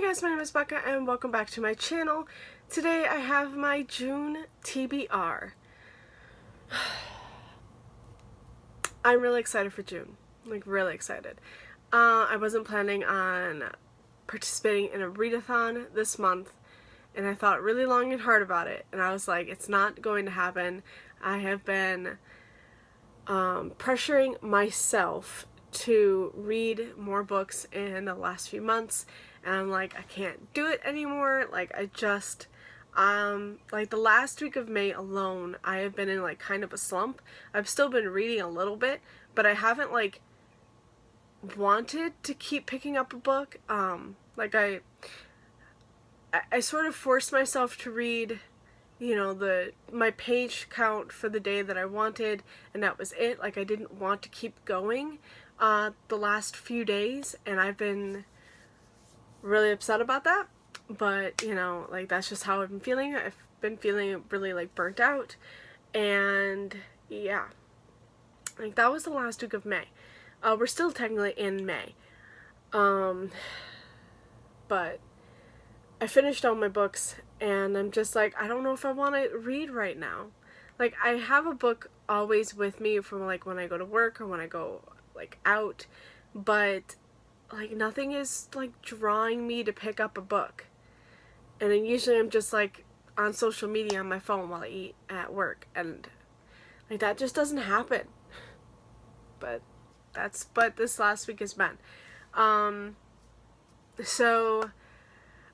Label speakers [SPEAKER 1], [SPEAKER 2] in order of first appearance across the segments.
[SPEAKER 1] guys, my name is Becca and welcome back to my channel. Today I have my June TBR. I'm really excited for June, like really excited. I wasn't planning on participating in a readathon this month, and I thought really long and hard about it, and I was like, it's not going to happen. I have been pressuring myself to read more books in the last few months, and I'm like, I can't do it anymore. Like, I just like the last week of May alone, I have been in like kind of a slump. I've still been reading a little bit, but I haven't like wanted to keep picking up a book. Like I sort of forced myself to read, you know, my page count for the day that I wanted, and that was it. Like, I didn't want to keep going the last few days, and I've been really upset about that. But, you know, like, that's just how I've been feeling. I've been feeling really, like, burnt out, and yeah. Like, that was the last week of May. We're still technically in May. But I finished all my books, and I'm just like, I don't know if I want to read right now. Like, I have a book always with me from, like, when I go to work or when I go, like, out, but, like, nothing is, like, drawing me to pick up a book. And then usually I'm just, like, on social media on my phone while I eat at work, and, like, that just doesn't happen. But that's what this last week has been. So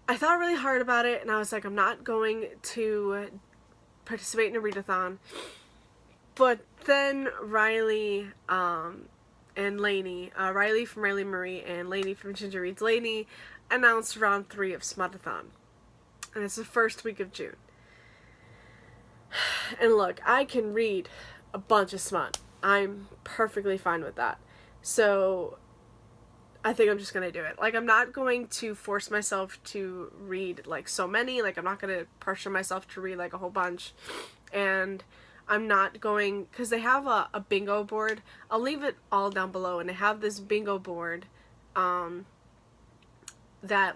[SPEAKER 1] I thought really hard about it, and I was like, I'm not going to participate in a readathon. But then Riley and Lainey, Riley from Riley Marie and Lainey from Ginger Reads Lainey, announced round 3 of Smutathon. And it's the first week of June. And look, I can read a bunch of smut. I'm perfectly fine with that. So I think I'm just going to do it. Like, I'm not going to force myself to read, like, so many. Like, I'm not going to pressure myself to read, like, a whole bunch. And I'm not going, because they have a bingo board. I'll leave it all down below. And they have this bingo board that,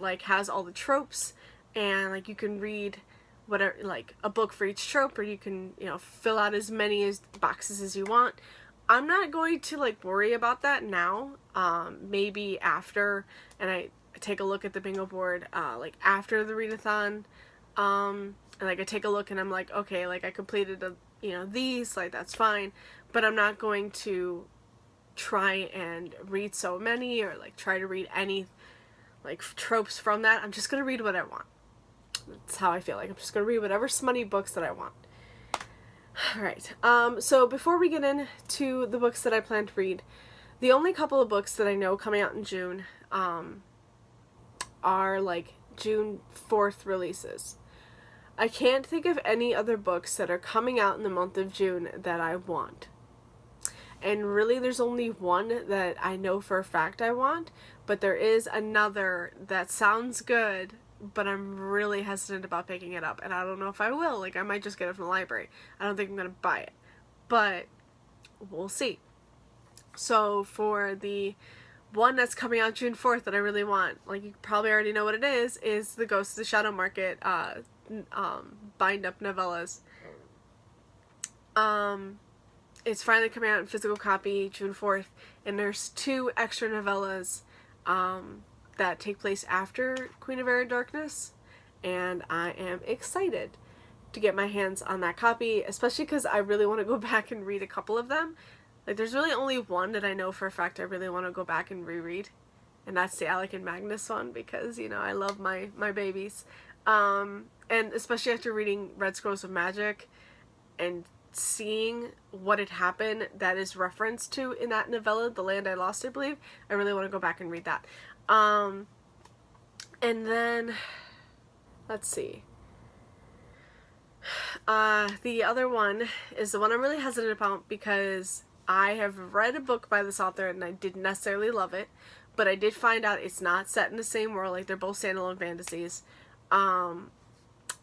[SPEAKER 1] like, has all the tropes. And, like, you can read whatever, like, a book for each trope. Or you can, you know, fill out as many boxes as you want. I'm not going to, like, worry about that now. Maybe after, and I take a look at the bingo board, like, after the readathon, and, like, I take a look and I'm like, okay, like, I completed, you know, these, like, that's fine, but I'm not going to try and read so many, or, like, try to read any, like, tropes from that. I'm just gonna read what I want. That's how I feel. Like, I'm just gonna read whatever smutty books that I want. Alright, so before we get into the books that I plan to read, the only couple of books that I know coming out in June are, like, June 4th releases. I can't think of any other books that are coming out in the month of June that I want. And really, there's only one that I know for a fact I want, but there is another that sounds good, but I'm really hesitant about picking it up, and I don't know if I will. Like, I might just get it from the library. I don't think I'm going to buy it, but we'll see. So for the one that's coming out June 4th that I really want, like, you probably already know what it is the Ghost of the Shadow Market bind-up novellas. It's finally coming out in physical copy June 4th, and there's 2 extra novellas that take place after Queen of Air and Darkness, and I am excited to get my hands on that copy, especially because I really want to go back and read a couple of them. Like, there's really only one that I know for a fact I really want to go back and reread, and that's the Alec and Magnus one, because, you know, I love my babies. And especially after reading Red Scrolls of Magic and seeing what had happened that is referenced to in that novella, The Land I Lost, I believe, I really want to go back and read that. And then, let's see. The other one is the one I'm really hesitant about, because I have read a book by this author and I didn't necessarily love it, but I did find out it's not set in the same world. Like, they're both standalone fantasies. And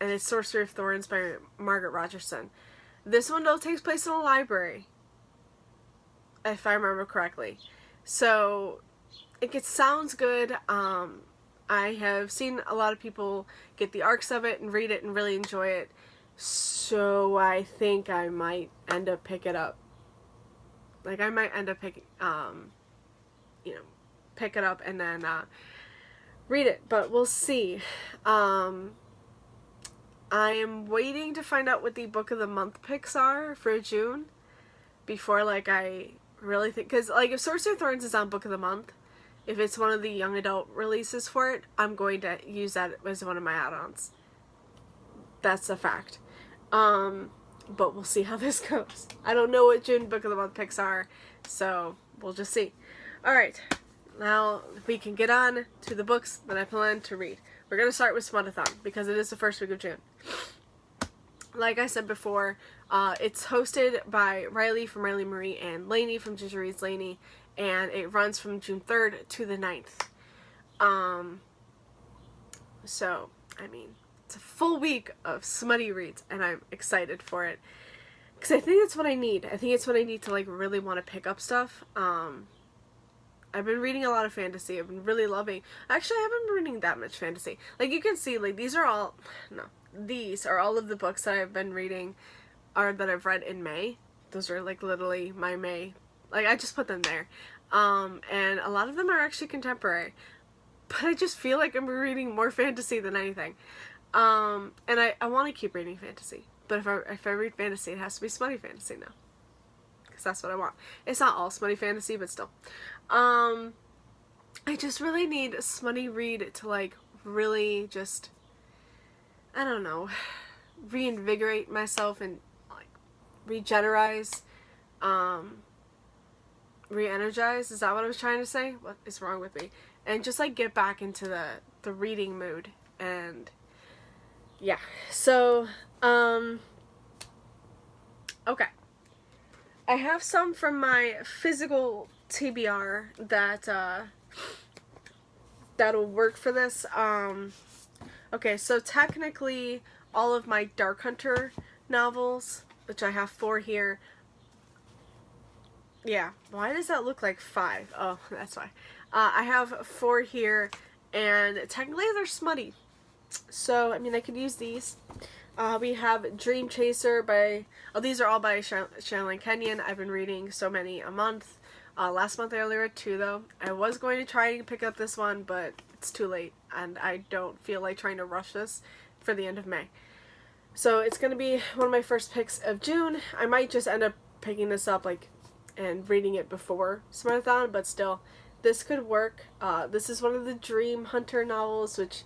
[SPEAKER 1] it's Sorcery of Thorns by Margaret Rogerson. This one, though, takes place in a library, if I remember correctly. So, like, it sounds good. I have seen a lot of people get the arcs of it and read it and really enjoy it. So I think I might end up pick it up. Like, I might end up pick it up and then read it, but we'll see. I am waiting to find out what the book of the month picks are for June before, like, I really think, because, like, if Sorcerer of Thorns is on book of the month, if it's one of the young adult releases for it, I'm going to use that as one of my add-ons. That's a fact. But we'll see how this goes. I don't know what June book of the month picks are, so we'll just see. Alright, now we can get on to the books that I plan to read. We're going to start with Smutathon, because it is the first week of June. Like I said before, it's hosted by Riley from Riley Marie and Lainey from Ginger Reads Lainey, and it runs from June 3rd to the 9th. So, I mean, it's a full week of smutty reads, and I'm excited for it. Because I think that's what I need. I think it's what I need to, like, really want to pick up stuff. I've been reading a lot of fantasy. I've been really loving... Actually, I haven't been reading that much fantasy. Like, you can see, like, these are all... No. These are all of the books that I've been reading, or that I've read in May. Those are, like, literally my May... Like, I just put them there. And a lot of them are actually contemporary. But I just feel like I'm reading more fantasy than anything. And I want to keep reading fantasy. But if I read fantasy, it has to be smutty fantasy now. Because that's what I want. It's not all smutty fantasy, but still. I just really need a smutty read to, like, really just, I don't know, reinvigorate myself and, like, re-energize. Is that what I was trying to say? What is wrong with me? And just, like, get back into the reading mood. And yeah, so okay, I have some from my physical TBR that'll work for this. Okay, so technically all of my Dark Hunter novels, which I have 4 here. Yeah, why does that look like 5? Oh, that's why. I have 4 here, and technically they're smutty. So, I mean, I could use these. We have Dream Chaser by... Oh, these are all by Shannon Kenyon. I've been reading so many a month. Last month I only read 2, though. I was going to try and pick up this one, but it's too late, and I don't feel like trying to rush this for the end of May. So, it's going to be one of my first picks of June. I might just end up picking this up, like, and reading it before Smutathon, but still, this could work. This is one of the Dream Hunter novels, which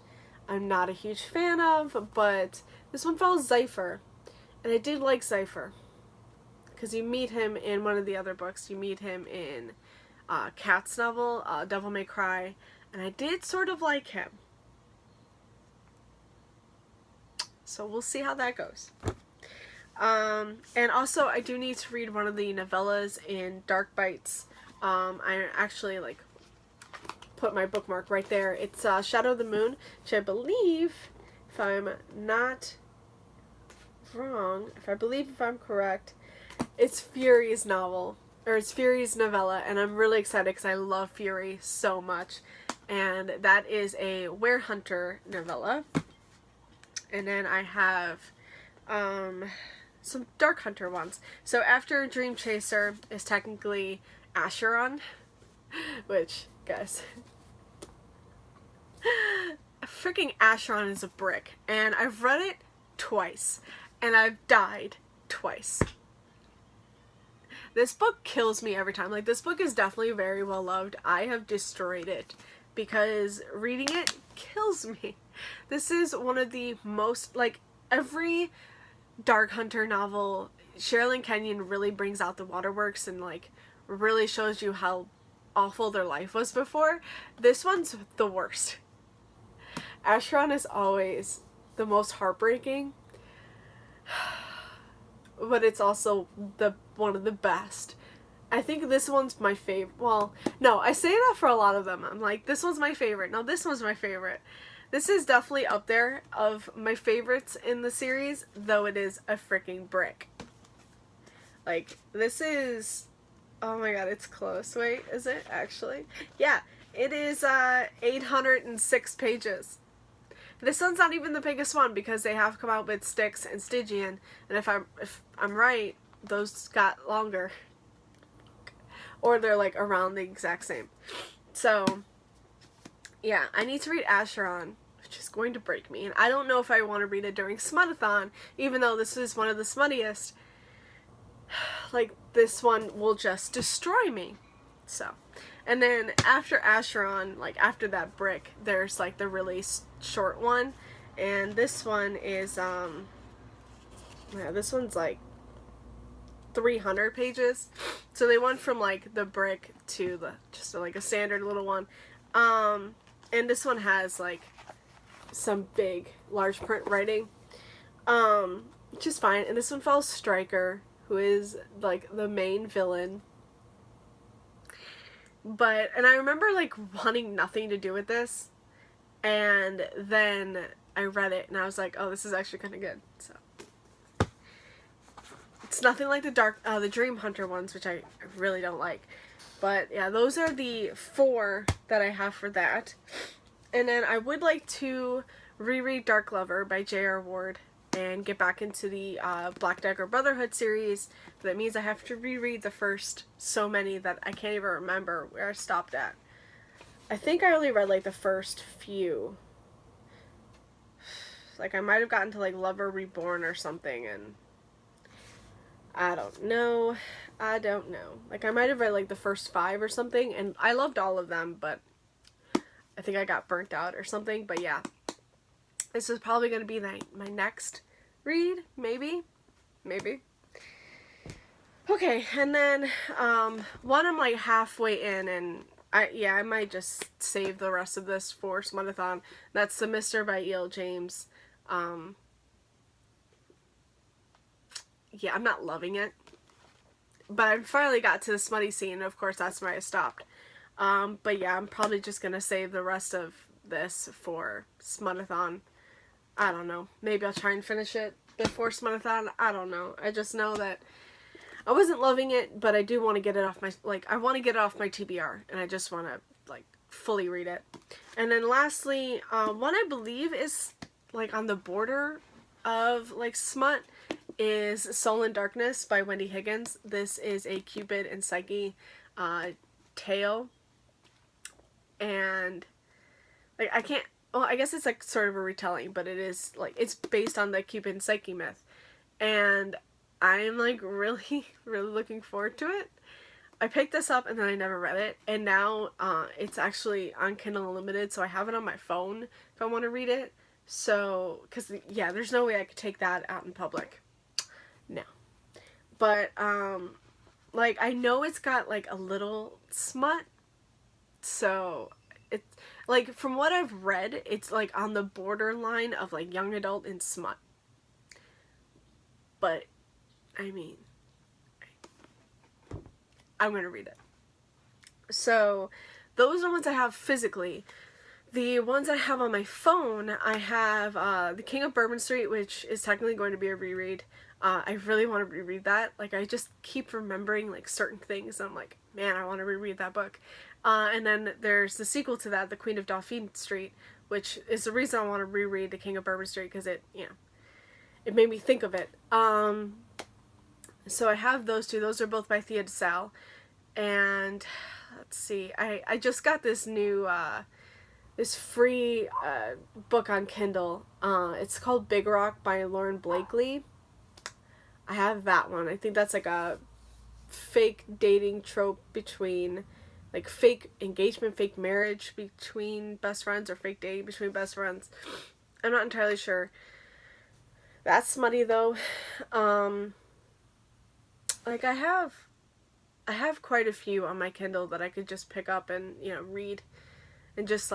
[SPEAKER 1] I'm not a huge fan of, but this one follows Zypher, and I did like Zypher, because you meet him in one of the other books. You meet him in Kat's novel, Devil May Cry, and I did sort of like him. So we'll see how that goes. And also, I do need to read one of the novellas in Dark Bites. I actually, like, put my bookmark right there. It's Shadow of the Moon, which I believe, if I'm not wrong, if I'm correct, it's Fury's novel, or it's Fury's novella, and I'm really excited because I love Fury so much. And that is a Werehunter novella. And then I have some Dark Hunter ones. So after Dream Chaser is technically Acheron, which, guys, freaking Acheron is a brick, and I've read it twice, and I've died twice. This book kills me every time. Like, this book is definitely very well loved. I have destroyed it because reading it kills me. This is one of the most, like, every Dark Hunter novel, Sherilyn Kenyon really brings out the waterworks and, like, really shows you how awful their life was before. This one's the worst. Acheron is always the most heartbreaking, but it's also one of the best. I think this one's my favorite. Well, no, I say that for a lot of them. I'm like, this one's my favorite. No, this one's my favorite. This is definitely up there of my favorites in the series, though it is a freaking brick. Like, this is... Oh my god, it's close. Wait, is it actually? Yeah, It is 806 pages. This one's not even the biggest one because they have come out with Styx and Stygian, and if I'm right, those got longer. Or they're like around the exact same. So, yeah, I need to read Acheron, which is going to break me. And I don't know if I want to read it during Smutathon, even though this is one of the smuttiest. Like, this one will just destroy me. So, and then after Acheron, like after that brick, there's like the really short one. And this one is, yeah, this one's like 300 pages. So they went from like the brick to just like a standard little one. And this one has like some big large print writing, which is fine. And this one follows Stryker, who is like the main villain. And I remember like wanting nothing to do with this, and then I read it and I was like, oh, this is actually kind of good. So it's nothing like the Dream Hunter ones, which I really don't like. But yeah, those are the 4 that I have for that. And then I would like to reread Dark Lover by J.R. Ward and get back into the Black Dagger Brotherhood series. But that means I have to reread the first so many that I can't even remember where I stopped at. I think I only read like the first few. Like I might have gotten to like Lover Reborn or something, and I don't know. Like I might have read like the first 5 or something, and I loved all of them, but I think I got burnt out or something. But yeah, this is probably going to be my next read, maybe. Okay, and then one I'm like halfway in, and I might just save the rest of this for Smutathon. That's The Mister by E.L. James. Yeah, I'm not loving it, but I finally got to the smutty scene, and of course that's where I stopped. But yeah, I'm probably just gonna save the rest of this for Smutathon. I don't know. Maybe I'll try and finish it before Smutathon. I don't know. I just know that I wasn't loving it, but I do want to get it off my, I want to get it off my TBR, and I just want to, fully read it. And then lastly, one I believe is, on the border of, smut, is Soul in Darkness by Wendy Higgins. This is a Cupid and Psyche tale. And, I guess it's, sort of a retelling, but it is, it's based on the Cupid and Psyche myth. And I am, really, really looking forward to it. I picked this up and then I never read it. And now it's actually on Kindle Unlimited, so I have it on my phone if I want to read it. So, because, yeah, there's no way I could take that out in public. No. But, I know it's got, a little smut. So, it's, from what I've read, it's, on the borderline of, young adult and smut. But, I mean, I'm going to read it. So, those are the ones I have physically. The ones I have on my phone, I have The King of Bourbon Street, which is technically going to be a reread. I really want to reread that. I just keep remembering, certain things. I'm like, man, I want to reread that book. And then there's the sequel to that, The Queen of Dauphine Street, which is the reason I want to reread The King of Bourbon Street, because it made me think of it. So I have those two. Those are both by Thea DeSalle. And let's see. I just got this new, this free book on Kindle. It's called Big Rock by Lauren Blakely. I have that one. I think that's a fake dating trope between, fake engagement, fake marriage between best friends, or fake dating between best friends. I'm not entirely sure. That's smutty though. I have quite a few on my Kindle that I could just pick up and, read and just,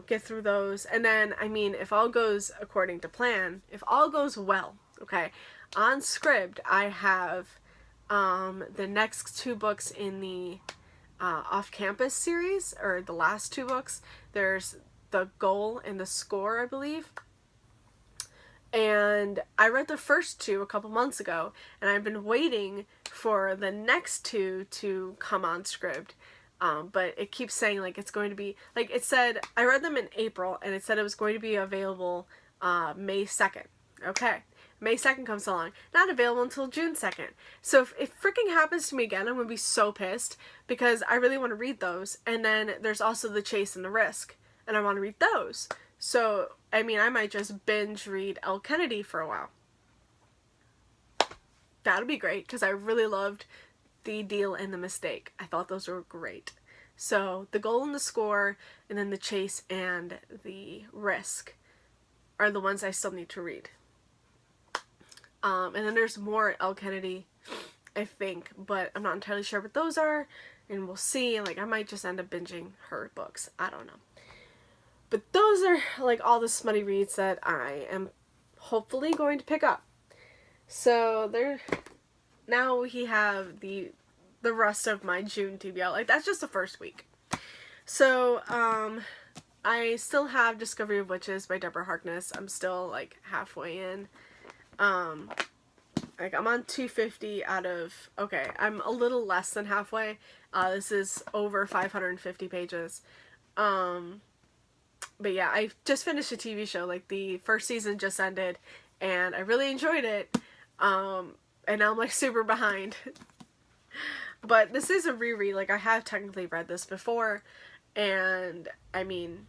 [SPEAKER 1] get through those. And then, if all goes according to plan, if all goes well, okay, on Scribd, I have, the next 2 books in the, Off-Campus series, or the last 2 books. There's The Goal and The Score, I believe. And I read the first 2 a couple months ago, and I've been waiting for the next 2 to come on Scribd. But it keeps saying, like, it's going to be, like, it said, I read them in April, and it said it was going to be available May 2nd. Okay. May 2nd comes along. Not available until June 2nd. So if it freaking happens to me again, I'm going to be so pissed, because I really want to read those. And then there's also The Chase and the Risk, and I want to read those. So, I mean, I might just binge read El Kennedy for a while. That'd be great, because I really loved The Deal and The Mistake. I thought those were great. So, The Goal and the Score, and then The Chase and the Risk are the ones I still need to read. And then there's more El Kennedy, I think, but I'm not entirely sure what those are, and we'll see. Like, I might just end up binging her books. I don't know. But those are, like, all the smutty reads that I am hopefully going to pick up. So, now we have the rest of my June TBR. Like, that's just the first week. So, I still have Discovery of Witches by Deborah Harkness. I'm still, like, halfway in. Like, I'm on 250 out of, okay, I'm a little less than halfway. This is over 550 pages. But yeah, I just finished a TV show. Like, the first season just ended, and I really enjoyed it. And now I'm, like, super behind. But this is a reread. Like, I have technically read this before, and, I mean,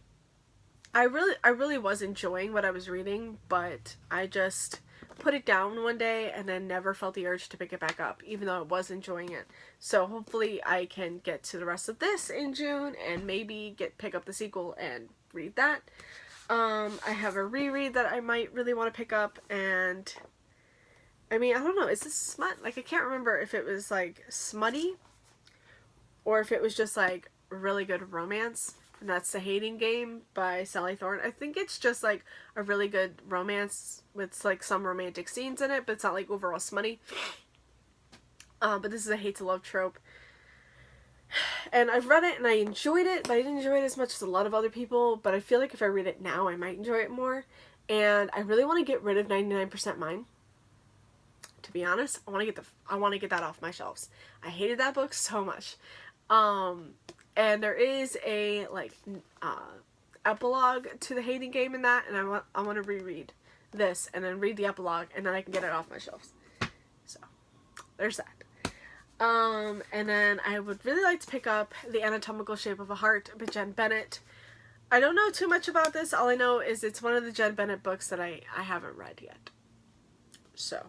[SPEAKER 1] I really was enjoying what I was reading, but I just put it down one day and then never felt the urge to pick it back up, even though I was enjoying it. So hopefully I can get to the rest of this in June and maybe pick up the sequel and read that. I have a reread that I might really want to pick up, and I mean, I don't know, is this smut? Like, I can't remember if it was, like, smutty or if it was just, like, really good romance. And that's The Hating Game by Sally Thorne. I think it's just, like, a really good romance with, like, some romantic scenes in it, but it's not, like, overall smutty. But this is a hate to love trope. And I've read it and I enjoyed it, but I didn't enjoy it as much as a lot of other people. But I feel like if I read it now, I might enjoy it more. And I really want to get rid of 99% Mine. To be honest, I want to get that off my shelves. I hated that book so much. And there is a, like, epilogue to The Hating Game in that, and I want to reread this and then read the epilogue, and then I can get it off my shelves. So, there's that. And then I would really like to pick up The Anatomical Shape of a Heart by Jen Bennett. I don't know too much about this. All I know is it's one of the Jen Bennett books that I haven't read yet. So,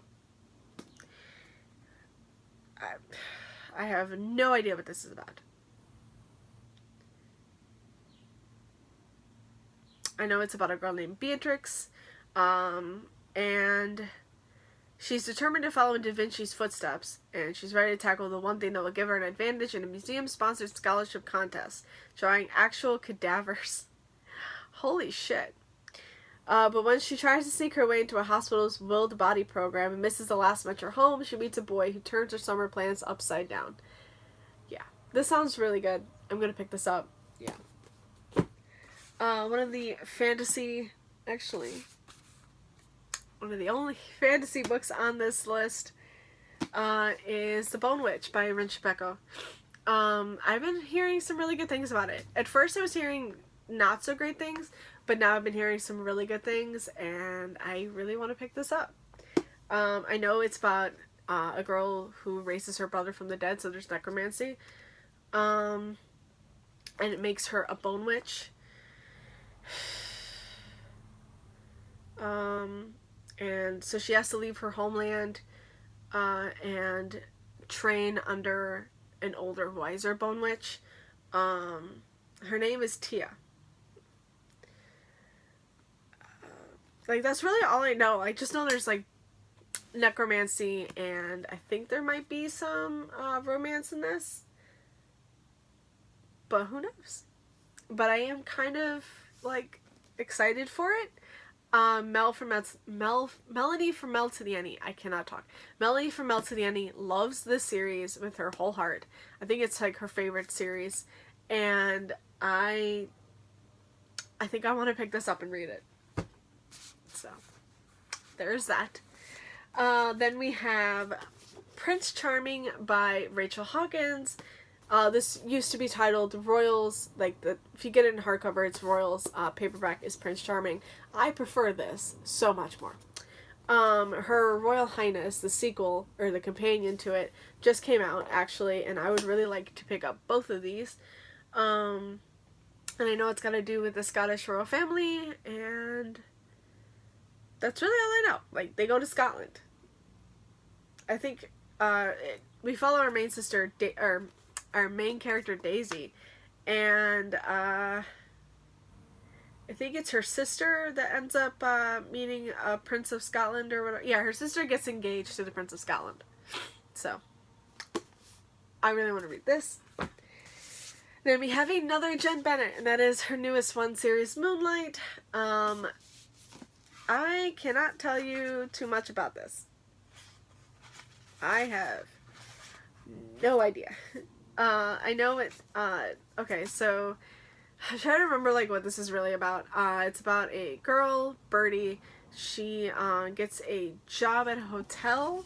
[SPEAKER 1] I have no idea what this is about. I know it's about a girl named Beatrix, and she's determined to follow in Da Vinci's footsteps, and she's ready to tackle the one thing that will give her an advantage in a museum-sponsored scholarship contest, drawing actual cadavers. Holy shit. But when she tries to sneak her way into a hospital's willed body program and misses the last metro home, she meets a boy who turns her summer plans upside down. Yeah, this sounds really good. I'm gonna pick this up. Yeah. One of the only fantasy books on this list is The Bone Witch by Rin Shepeko. I've been hearing some really good things about it. At first I was hearing not so great things, but now I've been hearing some really good things, and I really want to pick this up. I know it's about a girl who raises her brother from the dead, so there's necromancy. And it makes her a bone witch. And so she has to leave her homeland and train under an older, wiser bone witch. Her name is Tia. Like, that's really all I know. I just know there's, like, necromancy, and I think there might be some romance in this. But who knows? But I am kind of, like, excited for it. Melody from Mel to the Any. I cannot talk. Melody from Mel to the Any loves this series with her whole heart. I think it's, like, her favorite series. And I think I want to pick this up and read it. So, there's that. Then we have Prince Charming by Rachel Hawkins. This used to be titled Royals, like, if you get it in hardcover, it's Royals, paperback is Prince Charming. I prefer this so much more. Her Royal Highness, the sequel, or the companion to it, just came out, actually, and I would really like to pick up both of these. And I know it's got to do with the Scottish royal family, and that's really all I know. Like, they go to Scotland. I think, we follow our main sister, our main character, Daisy, and, I think it's her sister that ends up meeting a Prince of Scotland or whatever. Yeah, her sister gets engaged to the Prince of Scotland. So, I really want to read this. Then we have another Jen Bennett, and that is her newest one series, Moonlight. I cannot tell you too much about this. I have no idea. I know it, okay, so I'm trying to remember, like, what this is really about. It's about a girl, Birdie. She, gets a job at a hotel,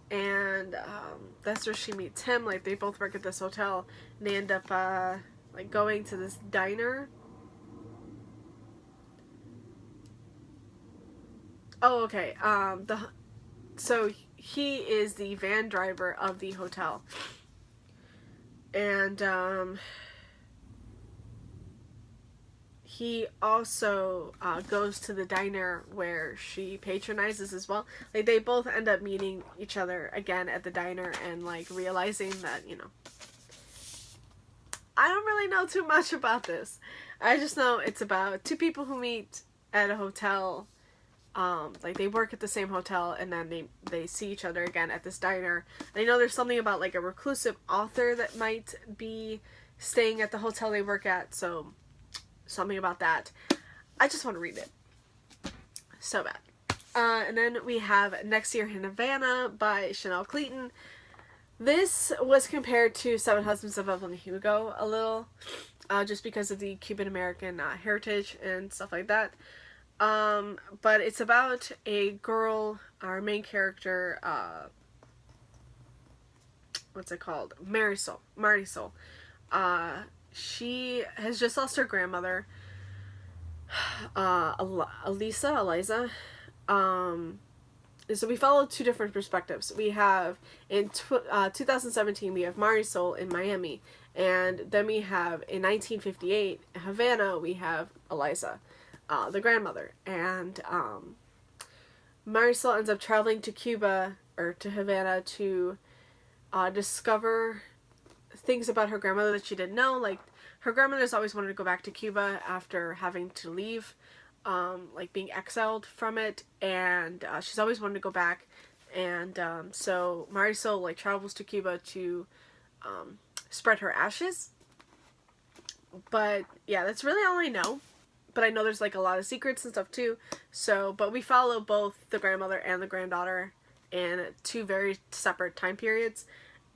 [SPEAKER 1] and, that's where she meets him. Like, they both work at this hotel, and they end up, like, going to this diner. Oh, okay, so he is the van driver of the hotel. And, he also goes to the diner where she patronizes as well. Like, they both end up meeting each other again at the diner and, like, realizing that, you know, I don't really know too much about this. I just know it's about two people who meet at a hotel. Like, they work at the same hotel, and then they see each other again at this diner. And I know there's something about, like, a reclusive author that might be staying at the hotel they work at, so something about that. I just want to read it. So bad. And then we have Next Year in Havana by Chanel Cleaton. This was compared to Seven Husbands of Evelyn Hugo a little, just because of the Cuban-American heritage and stuff like that. But it's about a girl, our main character, what's it called? Marisol. She has just lost her grandmother, Eliza. So we follow two different perspectives. We have, in 2017, we have Marisol in Miami, and then we have, in 1958, in Havana, we have Eliza, the grandmother, and, Marisol ends up traveling to Cuba, or to Havana, to, discover things about her grandmother that she didn't know. Like, her grandmother's always wanted to go back to Cuba after having to leave, like, being exiled from it, and she's always wanted to go back, and so Marisol, like, travels to Cuba to spread her ashes. But yeah, that's really all I know. But I know there's, like, a lot of secrets and stuff too. So, but we follow both the grandmother and the granddaughter in two very separate time periods.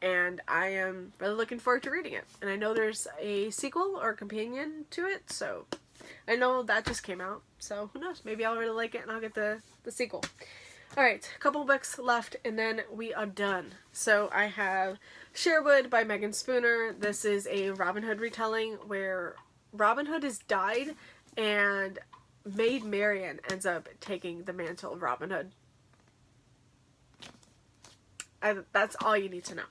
[SPEAKER 1] And I am really looking forward to reading it. And I know there's a sequel or companion to it, so I know that just came out. So who knows? Maybe I'll really like it and I'll get the sequel. Alright, a couple books left and then we are done. So I have Sherwood by Megan Spooner. This is a Robin Hood retelling where Robin Hood has died and Maid Marian ends up taking the mantle of Robin Hood. That's all you need to know.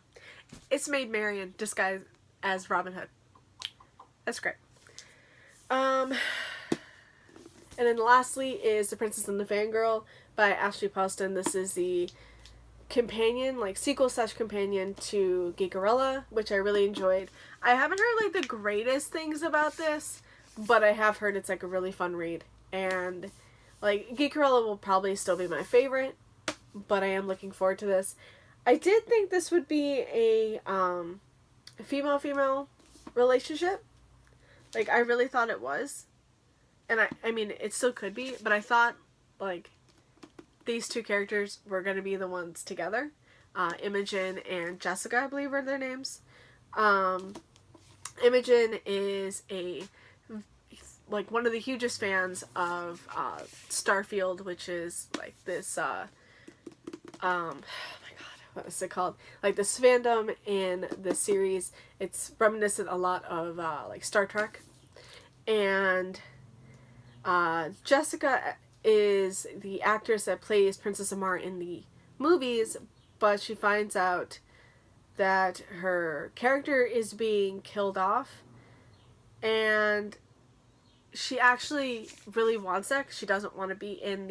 [SPEAKER 1] It's Maid Marian disguised as Robin Hood. That's great. And then lastly is The Princess and the Fangirl by Ashley Poston. This is the companion, like, sequel/companion to Geekerella, which I really enjoyed. I haven't heard, like, the greatest things about this, but I have heard it's, like, a really fun read. And, like, Geekerella will probably still be my favorite, but I am looking forward to this. I did think this would be a female-female relationship. Like, I really thought it was. And I mean, it still could be, but I thought, like, these two characters were going to be the ones together. Imogen and Jessica, I believe, are their names. Imogen is like, one of the hugest fans of Starfield, which is, like, this, oh my god, what is it called? Like this fandom in the series, it's reminiscent a lot of like Star Trek. And Jessica is the actress that plays Princess Amar in the movies, but she finds out that her character is being killed off, and she actually really wants that 'cause she doesn't want to be in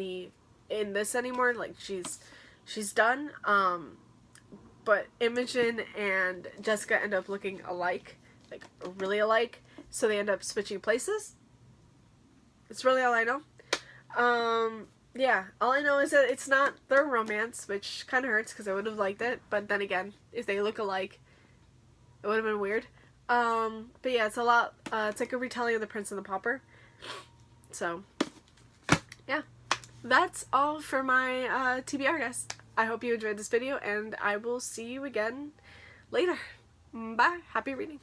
[SPEAKER 1] this anymore. Like she's done. But Imogen and Jessica end up looking alike, like really alike, so they end up switching places. That's really all I know. Yeah, all I know is that it's not their romance, which kind of hurts because I would have liked it. But then again, if they look alike, it would have been weird. But yeah, it's a lot. It's like a retelling of The Prince and the Pauper. So, yeah, that's all for my TBR, guys. I hope you enjoyed this video, and I will see you again later. Bye. Happy reading.